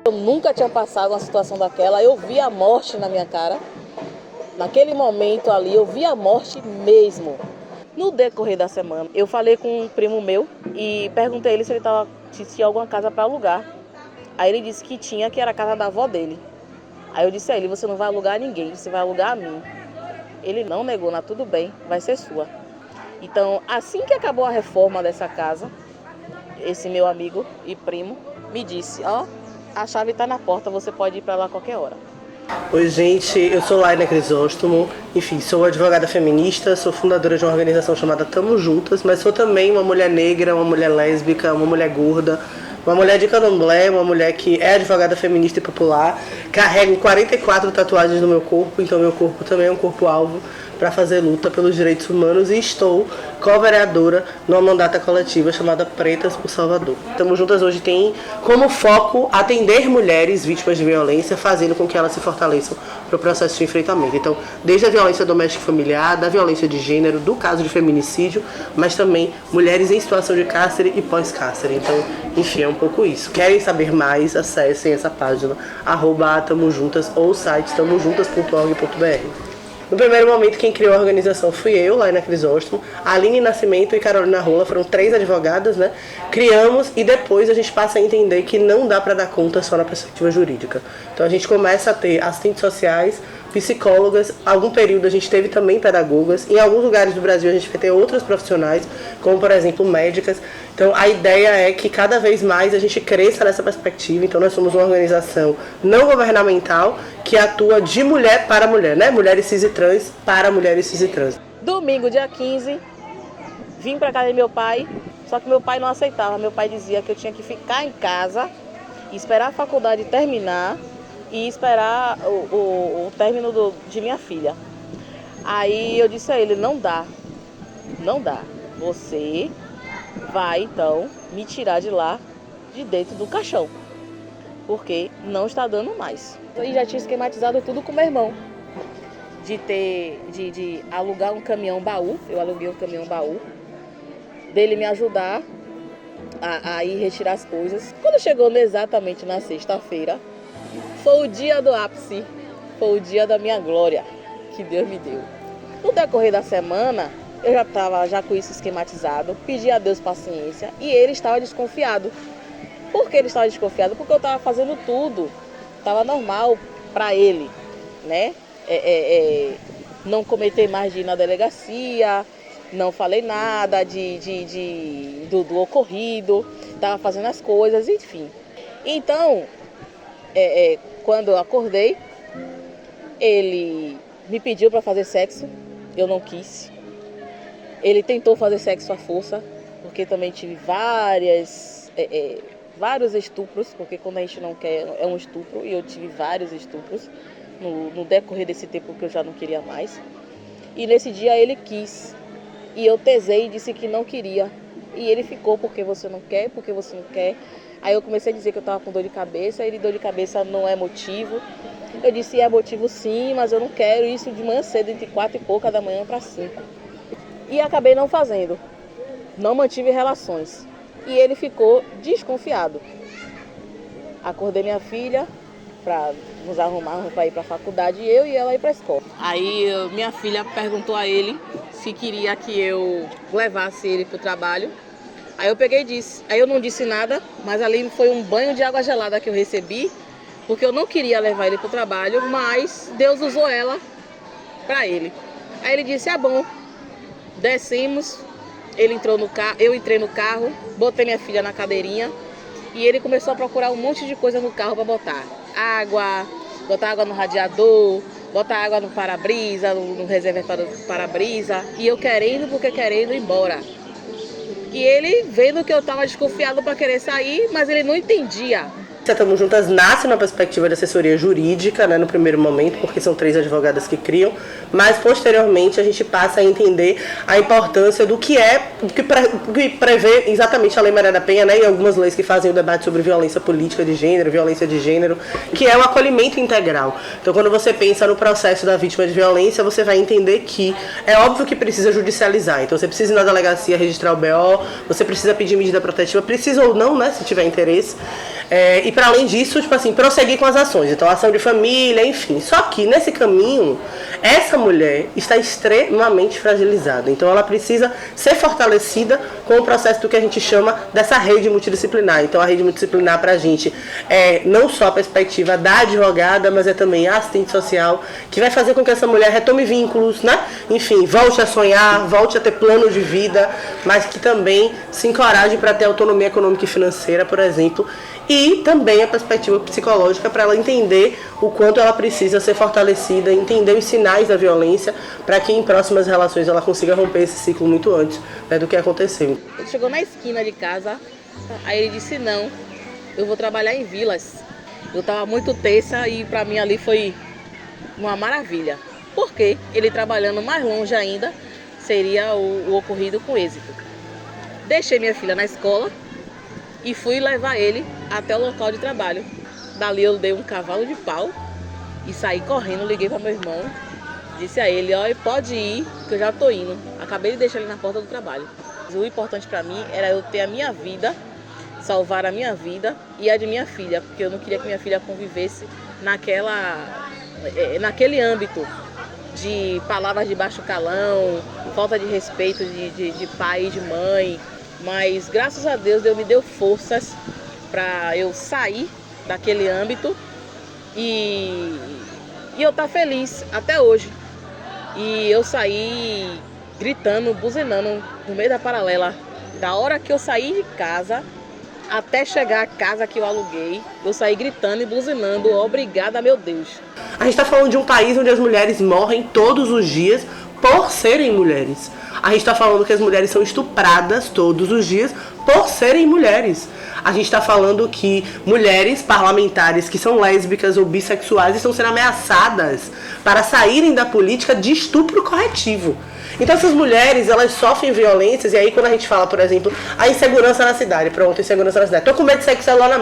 Eu nunca tinha passado uma situação daquela, eu vi a morte na minha cara. Naquele momento ali, eu vi a morte mesmo. No decorrer da semana, eu falei com um primo meu e perguntei a ele se tinha alguma casa para alugar. Aí ele disse que tinha, que era a casa da avó dele. Aí eu disse a ele, você não vai alugar a ninguém, você vai alugar a mim. Ele não negou, tudo bem, vai ser sua. Então, assim que acabou a reforma dessa casa, esse meu amigo e primo me disse, a chave está na porta, você pode ir para lá a qualquer hora. Oi gente, eu sou Laina Crisóstomo, enfim, sou advogada feminista, sou fundadora de uma organização chamada Tamo Juntas, mas sou também uma mulher negra, uma mulher lésbica, uma mulher gorda, uma mulher de candomblé, uma mulher que é advogada feminista e popular, carrego 44 tatuagens no meu corpo, então meu corpo também é um corpo-alvo para fazer luta pelos direitos humanos e estou co-vereadora numa mandata coletiva chamada Pretas por Salvador. Tamo Juntas hoje tem como foco atender mulheres vítimas de violência, fazendo com que elas se fortaleçam para o processo de enfrentamento. Então, desde a violência doméstica e familiar, da violência de gênero, do caso de feminicídio, mas também mulheres em situação de cárcere e pós-cárcere. Então, enfim, é um pouco isso. Querem saber mais? Acessem essa página @tamojuntas ou o site tamojuntas.org.br. No primeiro momento, quem criou a organização fui eu, Laina Crisóstomo, a Aline Nascimento e Carolina Rola, foram 3 advogadas, né? Criamos e depois a gente passa a entender que não dá para dar conta só na perspectiva jurídica. Então a gente começa a ter assistentes sociais, psicólogas, algum período a gente teve também pedagogas, em alguns lugares do Brasil a gente vai ter outros profissionais, como por exemplo médicas. Então a ideia é que cada vez mais a gente cresça nessa perspectiva. Então nós somos uma organização não governamental que atua de mulher para mulher, né? Mulheres cis e trans para mulheres cis e trans. Domingo, dia 15, vim para casa de meu pai, só que meu pai não aceitava. Meu pai dizia que eu tinha que ficar em casa, esperar a faculdade terminar e esperar o término de minha filha. Aí eu disse a ele, não dá, você vai então me tirar de lá, de dentro do caixão, porque não está dando mais. E já tinha esquematizado tudo com meu irmão, de alugar um caminhão baú, eu aluguei um caminhão baú, dele me ajudar a ir retirar as coisas. Quando chegou exatamente na sexta-feira, foi o dia do ápice, foi o dia da minha glória que Deus me deu. No decorrer da semana, eu já estava com isso esquematizado, pedi a Deus paciência e ele estava desconfiado. Por que ele estava desconfiado? Porque eu estava fazendo tudo, estava normal para ele, né? Não cometer mais de ir na delegacia, não falei nada do ocorrido, estava fazendo as coisas, enfim. Então, quando eu acordei, ele me pediu para fazer sexo, eu não quis. Ele tentou fazer sexo à força, porque também tive vários estupros, porque quando a gente não quer é um estupro, e eu tive vários estupros no decorrer desse tempo que eu já não queria mais. E nesse dia ele quis, e eu tesei e disse que não queria, e ele ficou, porque você não quer, porque você não quer. Aí eu comecei a dizer que eu estava com dor de cabeça, ele, dor de cabeça não é motivo. Eu disse, é motivo sim, mas eu não quero isso de manhã cedo, entre 4 e pouca da manhã para 5. E acabei não fazendo, não mantive relações. E ele ficou desconfiado. Acordei minha filha para nos arrumarmos para ir para a faculdade, eu e ela ir para a escola. Aí minha filha perguntou a ele se queria que eu levasse ele para o trabalho. Aí eu peguei e disse. Aí eu não disse nada, mas ali foi um banho de água gelada que eu recebi, porque eu não queria levar ele para o trabalho, mas Deus usou ela para ele. Aí ele disse, bom. Descemos, ele entrou no carro, eu entrei no carro, botei minha filha na cadeirinha e ele começou a procurar um monte de coisa no carro para botar água no radiador, botar água no para-brisa, no reservatório do para-brisa, e eu querendo ir embora. E ele vendo que eu estava desconfiado para querer sair, mas ele não entendia. Tamo Juntas nasce na perspectiva de assessoria jurídica, né, no primeiro momento, porque são 3 advogadas que criam, mas posteriormente a gente passa a entender a importância do que prevê exatamente a Lei Maria da Penha, né, e algumas leis que fazem o debate sobre violência política de gênero, violência de gênero, que é o acolhimento integral. Então, quando você pensa no processo da vítima de violência, você vai entender que é óbvio que precisa judicializar. Então, você precisa ir na delegacia registrar o BO, você precisa pedir medida protetiva, precisa ou não, né, se tiver interesse, e para além disso, tipo assim, prosseguir com as ações. Então, ação de família, enfim. Só que nesse caminho, essa mulher está extremamente fragilizada. Então, ela precisa ser fortalecida com o processo do que a gente chama dessa rede multidisciplinar. Então, a rede multidisciplinar para a gente é não só a perspectiva da advogada, mas é também a assistente social, que vai fazer com que essa mulher retome vínculos, né? Enfim, volte a sonhar, volte a ter plano de vida, mas que também se encoraje para ter autonomia econômica e financeira, por exemplo, e também a perspectiva psicológica para ela entender o quanto ela precisa ser fortalecida, entender os sinais da violência, para que em próximas relações ela consiga romper esse ciclo muito antes, né, do que aconteceu. Ele chegou na esquina de casa, aí ele disse: não, eu vou trabalhar em Vilas. Eu estava muito tensa e para mim ali foi uma maravilha. Porque ele trabalhando mais longe ainda seria o ocorrido com êxito. Deixei minha filha na escola e fui levar ele até o local de trabalho. Dali eu dei um cavalo de pau e saí correndo, liguei para meu irmão, disse a ele: ó, pode ir, que eu já tô indo. Acabei de deixar ele na porta do trabalho. O importante para mim era eu ter a minha vida, salvar a minha vida e a de minha filha, porque eu não queria que minha filha convivesse naquele âmbito de palavras de baixo calão, falta de respeito de pai e de mãe. Mas graças a Deus me deu forças para eu sair daquele âmbito e eu estar feliz até hoje. E eu saí gritando, buzinando no meio da paralela. Da hora que eu saí de casa até chegar à casa que eu aluguei, eu saí gritando e buzinando: obrigada, meu Deus. A gente está falando de um país onde as mulheres morrem todos os dias por serem mulheres. A gente está falando que as mulheres são estupradas todos os dias por serem mulheres. A gente está falando que mulheres parlamentares que são lésbicas ou bissexuais estão sendo ameaçadas para saírem da política de estupro corretivo. Então essas mulheres, elas sofrem violências, e aí quando a gente fala, por exemplo, a insegurança na cidade, pronto, insegurança na cidade, tô com medo de sair com o celular na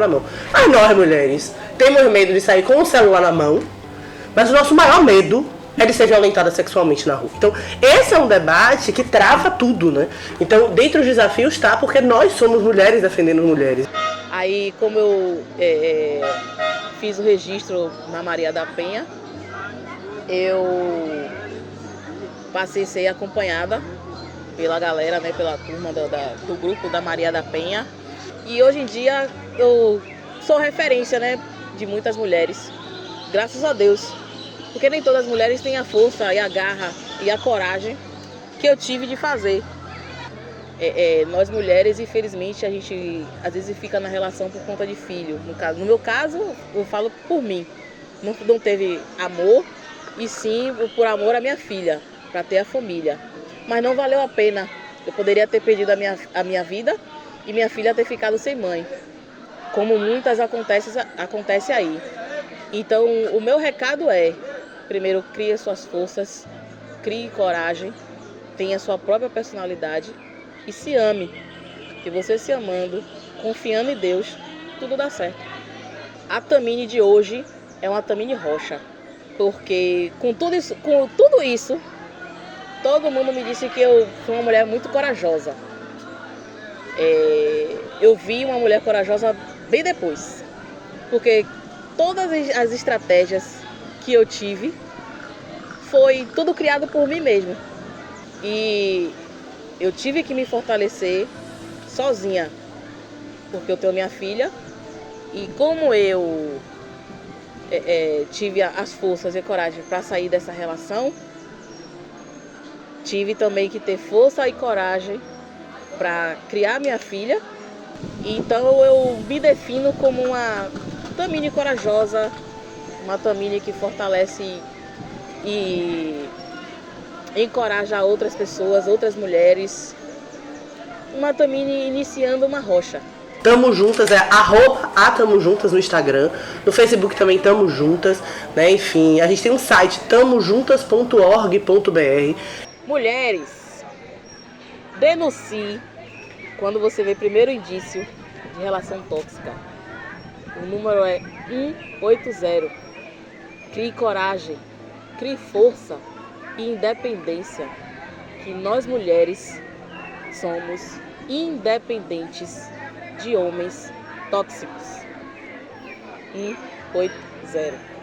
mão, Mas nós, mulheres, temos medo de sair com o celular na mão, mas o nosso maior medo é de ser violentada sexualmente na rua. Então, esse é um debate que trava tudo, né? Então, dentre os desafios tá, porque nós somos mulheres defendendo mulheres. Aí, como eu fiz o registro na Maria da Penha, eu passei a ser acompanhada pela galera, né, pela turma do grupo da Maria da Penha. E hoje em dia eu sou referência, né, de muitas mulheres, graças a Deus. Porque nem todas as mulheres têm a força e a garra e a coragem que eu tive de fazer. Nós mulheres, infelizmente, a gente às vezes fica na relação por conta de filho. No meu caso, eu falo por mim. Não teve amor, e sim por amor à minha filha, para ter a família. Mas não valeu a pena. Eu poderia ter perdido a minha vida e minha filha ter ficado sem mãe, como muitas acontece aí. Então, o meu recado é: primeiro, crie suas forças, crie coragem, tenha sua própria personalidade e se ame. Que você se amando, confiando em Deus, tudo dá certo. A Tamine de hoje é uma Tamine rocha, porque com tudo isso, todo mundo me disse que eu fui uma mulher muito corajosa. Eu vi uma mulher corajosa bem depois, porque todas as estratégias que eu tive foi tudo criado por mim mesmo. E eu tive que me fortalecer sozinha, porque eu tenho minha filha, e como eu tive as forças e coragem para sair dessa relação, tive também que ter força e coragem para criar minha filha. Então eu me defino como uma Tamine corajosa, uma Tamine que fortalece e encoraja outras pessoas, outras mulheres. Uma Tamine iniciando uma rocha. Tamo Juntas, @Tamo Juntas no Instagram. No Facebook também Tamo Juntas, né? Enfim, a gente tem um site, tamojuntas.org.br. Mulheres, denuncie quando você vê primeiro indício de relação tóxica. O número é 180. Crie coragem, crie força e independência. Que nós mulheres somos independentes de homens tóxicos. 180.